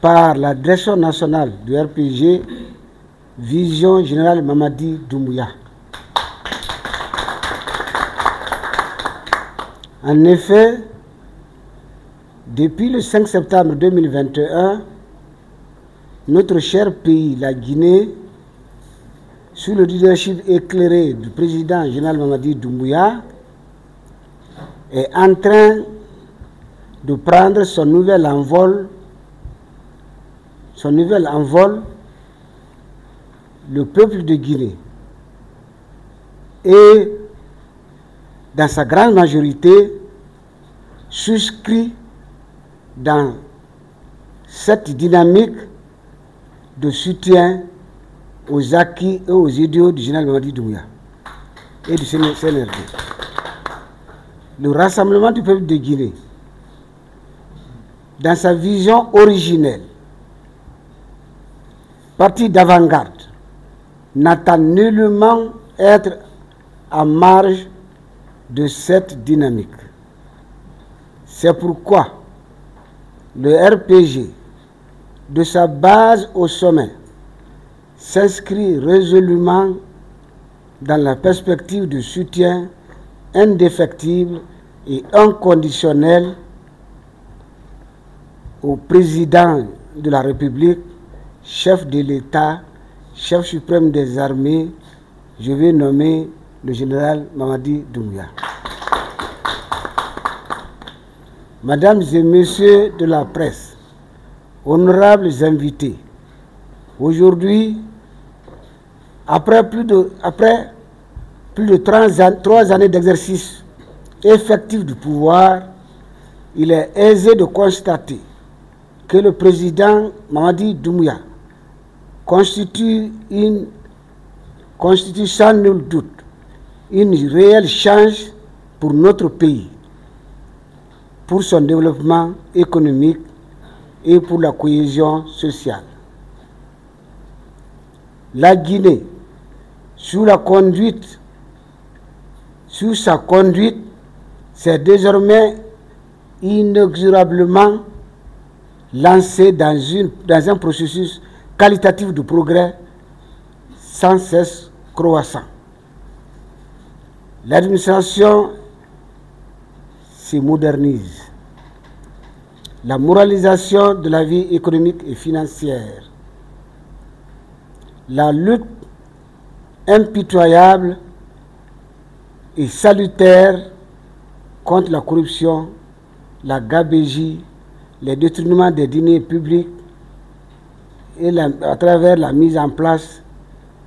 par la direction nationale du RPG, Vision Générale Mamadi Doumbouya. En effet, depuis le 5 septembre 2021, notre cher pays, la Guinée, sous le leadership éclairé du président général Mamadi Doumbouya, est en train de prendre son nouvel envol. Le peuple de Guinée et dans sa grande majorité souscrit dans cette dynamique de soutien aux acquis et aux idéaux du général Mamadi Doumbouya et du CNRD. Le rassemblement du peuple de Guinée, dans sa vision originelle, parti d'avant-garde, n'attend nullement être en marge de cette dynamique. C'est pourquoi le RPG, de sa base au sommet, s'inscrit résolument dans la perspective de soutien indéfectible et inconditionnel au président de la République, chef de l'État, chef suprême des armées, je vais nommer le général Mamadi Doumbouya. Mesdames et messieurs de la presse, honorables invités, aujourd'hui, après plus de 3 années d'exercice effectif du pouvoir, il est aisé de constater que le président Mamadi Doumbouya constitue sans nul doute une réelle chance pour notre pays, pour son développement économique et pour la cohésion sociale. La Guinée, sous sa conduite, s'est désormais inexorablement lancée dans un processus qualitatif de progrès sans cesse croissant. L'administration se modernise. La moralisation de la vie économique et financière, la lutte impitoyable et salutaire contre la corruption, la gabegie, les détournements des deniers publics et à travers la mise en place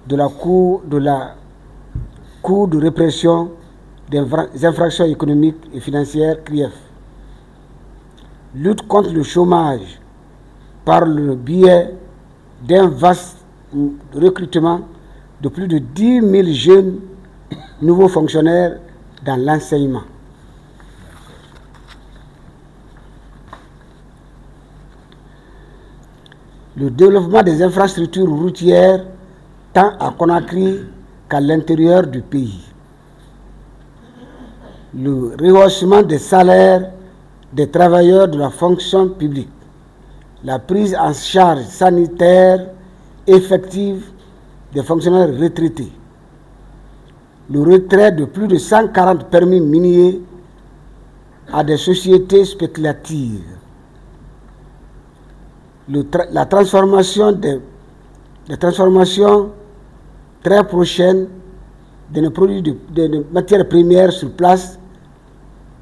de la Cour de répression des infractions économiques et financières, CRIEF. Lutte contre le chômage par le biais d'un vaste recrutement de plus de 10 000 jeunes nouveaux fonctionnaires dans l'enseignement. Le développement des infrastructures routières tant à Conakry qu'à l'intérieur du pays. Le rehaussement des salaires des travailleurs de la fonction publique. La prise en charge sanitaire effective des fonctionnaires retraités. Le retrait de plus de 140 permis miniers à des sociétés spéculatives. La transformation très prochaine de nos produits de matières premières sur place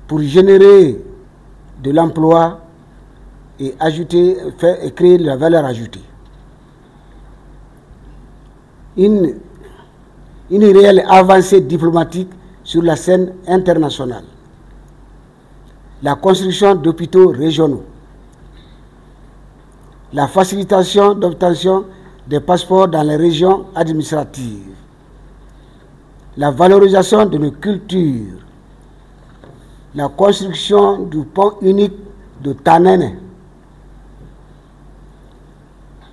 pour générer de l'emploi et créer de la valeur ajoutée. Une réelle avancée diplomatique sur la scène internationale. La construction d'hôpitaux régionaux. La facilitation d'obtention des passeports dans les régions administratives. La valorisation de nos cultures. La construction du pont unique de Tanene.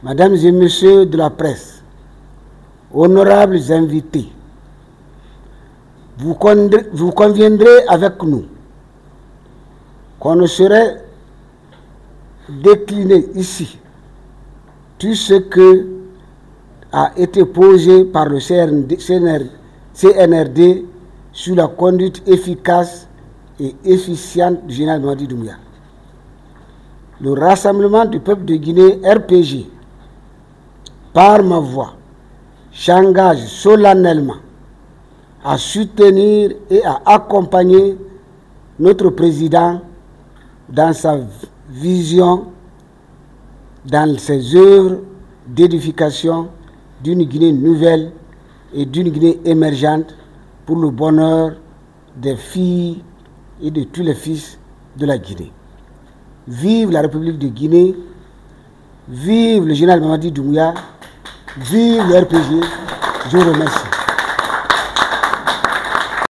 Mesdames et messieurs de la presse, honorables invités, vous conviendrez avec nous qu'on ne saurait décliner ici tout ce que a été posé par le CNRD sur la conduite efficace et efficiente du général Mamadi Doumbouya. Le Rassemblement du peuple de Guinée, RPG, par ma voix, s'engage solennellement à soutenir et à accompagner notre président dans sa vision, dans ses œuvres d'édification d'une Guinée nouvelle et d'une Guinée émergente pour le bonheur des filles et de tous les fils de la Guinée. Vive la République de Guinée, vive le général Mamadi Doumbouya, vive le RPG. Je vous remercie.